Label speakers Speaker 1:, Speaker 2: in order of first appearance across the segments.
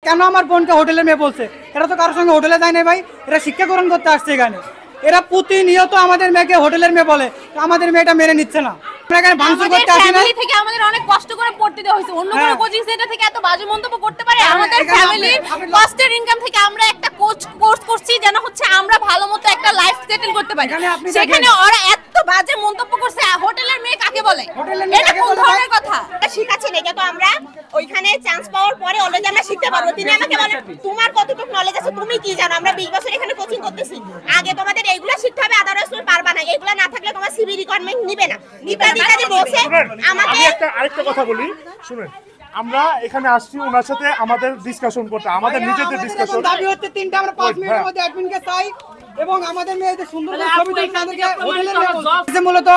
Speaker 1: কেন আমার বোনকে হোটেলে মেয়ে বলছে? এরা তো কারোর সঙ্গে হোটেলে যায় না ভাই, এরা শিক্ষা গ্রহণ করতে আসছে এখানে। এরা প্রতিনিয়ত আমাদের মেয়েকে হোটেলের মেয়ে বলে, আমাদের মেয়েটা মেনে নিচ্ছে না।
Speaker 2: আমাদের অনেক কষ্ট করে পড়তে দেওয়া হয়েছে, অন্য কোনো কোচিং সেন্টার থেকে এত বাজে মন্তব্য করতে পারে? আমাদের ফ্যামিলির কষ্টের ইনকাম থেকে আমরা একটা কোর্স করছি যেন হচ্ছে আমরা ভালো মতো একটা লাইফ সেটেল করতে পারি, সেখানে ওরা এত বাজে মন্তব্য করছে। হোটেলের মেয়ে কাকে বলে? এটা কোন ধরনের কথা?
Speaker 3: শিখাচ্ছি না কিন্তু আমরা ওইখানে চান্স পাওয়ার পরে অলরেডি আমরা শিখতে পারবো। তিনি আমাকে বলেন তোমার কতটুকু নলেজ আছে, তুমি কি জানো? আমরা 20 বছর এখানে কোচিং করতেছি, আগে তোমাদের এইগুলা শিখতে হবে, আদারওয়াইজ তুমি পারবা না। এইগুলা না থাকলে তোমার সিভি রিকোয়ারমেন্ট নিবে না।
Speaker 4: আরেকটা কথা বলি, শুনেন, আমরা এখানে আসছি ওনার সাথে আমাদের ডিসকাশন করতে, আমাদের নিজেদের ডিসকাশন।
Speaker 1: দাবি হচ্ছে তিনটা, আমরা 5 মিনিটের মধ্যে অ্যাডমিনকে চাই এবং আমাদের মেয়েদের সুন্দর ছবি তুলে তাদেরকে হোটেলের মেয়ে। মূলত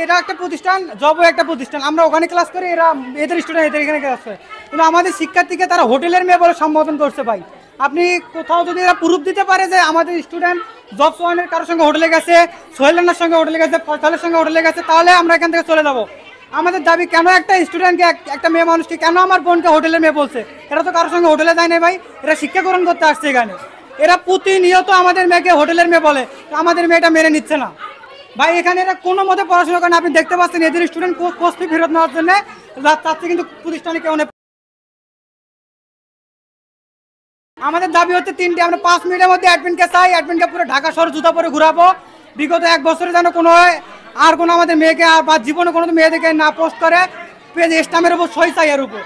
Speaker 1: এরা একটা প্রতিষ্ঠান, জবও একটা প্রতিষ্ঠান, আমরা ওখানে ক্লাস করি, এরা এদের স্টুডেন্ট এদের এখানে ক্লাস করে, কিন্তু আমাদের শিক্ষার্থীকে তারা হোটেলের মেয়ে বলে সম্বোধন করছে। ভাই আপনি কোথাও যদি এরা প্রুফ দিতে পারে যে আমাদের স্টুডেন্ট জব সোয়ানের কারোর সঙ্গে হোটেলে গেছে, সোহেলের সঙ্গে হোটেলে গেছে, ফয়সালের সঙ্গে হোটেলে গেছে, তাহলে আমরা এখান থেকে চলে যাবো। আমাদের দাবি, কেন একটা স্টুডেন্টকে, একটা মেয়ে মানুষকে কেন আমার বোনকে হোটেলের মেয়ে বলছে? এরা তো কারোর সঙ্গে হোটেলে যায় না ভাই, এরা শিক্ষা গ্রহণ করতে আসছে এখানে। এরা প্রতিনিয়ত আমাদের মেয়েকে হোটেলের মেয়ে বলে, আমাদের মেয়েটা মেনে নিচ্ছে না ভাই। এখানে এরা কোনো মতে পড়াশোনা করে না, আপনি দেখতে পাচ্ছেন এদের স্টুডেন্ট কোর্স ফি ফেরত নেওয়ার জন্য চাচ্ছে, কিন্তু প্রতিষ্ঠানে কেউ নেই। আমাদের দাবি হচ্ছে তিনটে, আমরা 5 মিনিটের মধ্যে অ্যাডমিনকে চাই, অ্যাডমিনকে পুরো ঢাকা শহর জুতা পরে ঘুরাবো। বিগত 1 বছরে যেন কোনো আর কোনো আমাদের মেয়েকে বা জীবনে কোনো মেয়েদেরকে না পোস্ট করে, পেজ স্টামের উপর সই চাই এর উপর।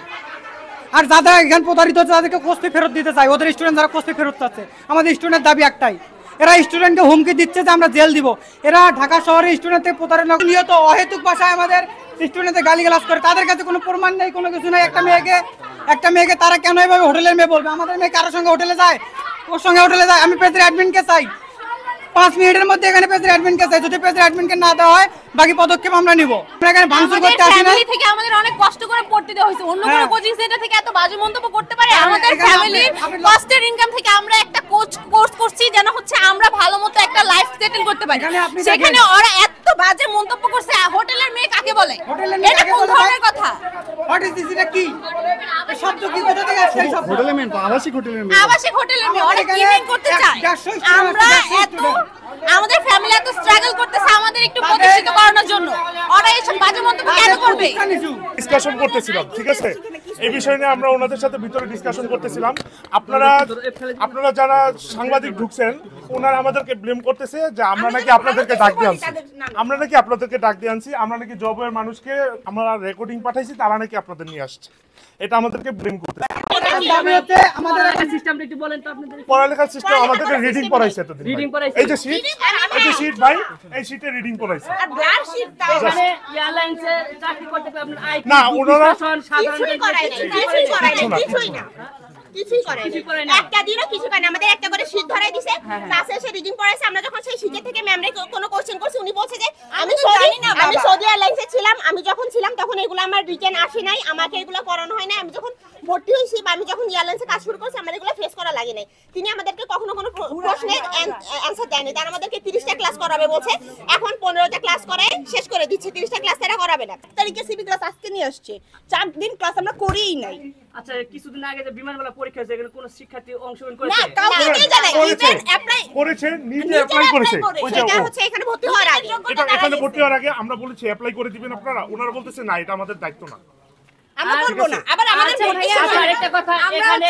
Speaker 1: আর যারা এখানে প্রতারিত হচ্ছে তাদেরকে কোর্স ফি ফেরত দিতে চাই, ওদের স্টুডেন্ট যারা কোর্স ফি ফেরত চাচ্ছে। আমাদের স্টুডেন্টের দাবি একটাই, এরা স্টুডেন্টকে হুমকি দিচ্ছে যে আমরা জেল দিব। এরা ঢাকা শহরে স্টুডেন্ট থেকে প্রতারণা নিয়ত অহেতুক ভাষায় আমাদের স্টুডেন্টদের গালিগালাজ করে, তাদের কাছে কোনো প্রমাণ নেই, কোনো কিছু নেই। একটা মেয়েকে তারা কেন এভাবে হোটেলের মেয়ে বলবে? আমাদের মেয়ে কারোর সঙ্গে হোটেলে যায়, ওর সঙ্গে হোটেলে যায়। আমি পেজের অ্যাডমিনকে চাই, 5 মিনিটের মধ্যে এখানে পেজের অ্যাডমিনকে চাই। যদি পেজের অ্যাডমিনকে না দেওয়া হয়, বাকি পদক্ষেপ আমরা নিব। আমরা এখানে ভাঙচুর করতে আসি না।
Speaker 2: ফ্যামিলি থেকে আমাদের অনেক কষ্ট করে পড়তে দেওয়া হয়েছে, অন্য কোনো কোচিং সেন্টার থেকে এত বাজে মন্তব্য করতে পারে? আমাদের ফ্যামিলির কষ্টের ইনকাম থেকে আমরা একটা কোর্স করছি যেন হচ্ছে আমরা ভালো মতো একটা লাইফ সেটেল করতে পারি, সেখানে ওরা এত বাজে মন্তব্য করছে। হোটেলের মেয়ে কাকে বলে? এটা কোন ধরনের কথা?
Speaker 1: What is this? এটা কি শব্দ? কি কোথা থেকে আসছে এই শব্দ?
Speaker 4: হোটেলের মেয়ে, আবাসিক হোটেলের মেয়ে,
Speaker 2: আবাসিক হোটেলের মেয়ে ওরা কি মেন করতে চায়? আমরা এত, আমাদের ফ্যামিলি এত স্ট্রাগল করতেছে আমাদের একটু প্রতিষ্ঠিত করানোর জন্য, ওরা এইসব বাজে মন্তব্য কেন করবে?
Speaker 4: ডিসকাশন করতেছিলাম, ঠিক আছে? এই বিষয় নিয়ে আমরা ওনাদের সাথে ভিতরে ডিসকাশন করতেছিলাম। আপনারা যারা সাংবাদিক ঢুকছেন, ওনারা আমাদেরকে ব্লেম করতেছে যে আমরা নাকি আপনাদেরকে ডাক দিয়ে আনছি, আমরা নাকি জবের মানুষকে আমরা রেকর্ডিং পাঠাইছি, তারা নাকি আপনাদের নিয়ে আসছে। এটা আমাদেরকে ব্লেম করতেছে। পড়ালেখার সিস্টেম আমাদেরকে রিডিং পড়াইছে এতদিন। এই যে শীট ভাই, এই শীটে রিডিং পড়াইছে না, ওনারা
Speaker 3: কিছুই করে না, একটা দিনও কিছু করে না। আমাদের একটা করে শীট ধরাই দিছে, ক্লাসে এসে রিডিং পড়াইছে। আমরা যখন সেই শীটে থেকে ম্যামরে কোনো কোশ্চেন করছি, উনি বলছে যে আমি সৌদি এয়ারলাইন্সে ছিলাম, আমি যখন ছিলাম তখন এগুলো আমার রিটেন আসে নাই, আমাকে এগুলো করানো হয় না। আমি যখন ভর্তি হয়েছি বা আমি যখন এয়ারলাইন্সে কাজ শুরু করছি, আমার এগুলো ফেস করা লাগে নাই। তিনি আমাদেরকে কখনো কোনো প্রশ্নের অ্যান্সার দেয়নি। তারা আমাদেরকে 30টা ক্লাস করাবে বলছে, এখন 15টা ক্লাস করায় শেষ করে দিচ্ছে, 30টা ক্লাস তারা করাবে না। তারিখে সিবি ক্লাস আজকে নিয়ে আসছে, 4 দিন ক্লাস আমরা করিই নাই।
Speaker 5: আচ্ছা, কিছুদিন আগে যে বিমানবালা পরীক্ষা হয়েছে, এখানে কোন শিক্ষার্থী অংশগ্রহণ করেছে?
Speaker 3: না, কাউকে দিয়ে জানাই, ইভেন অ্যাপ্লাই
Speaker 4: করেছে, নিজে অ্যাপ্লাই করেছে।
Speaker 3: এটা হচ্ছে এখানে ভর্তি হওয়ার আগে,
Speaker 4: এখানে ভর্তি হওয়ার আগে আমরা বলেছি অ্যাপ্লাই করে দিবেন আপনারা, ওনারা বলতেছে না, এটা আমাদের দায়িত্ব না,
Speaker 3: আমরা করব না। আবার আমাদের
Speaker 5: আরেকটা কথা, এখানে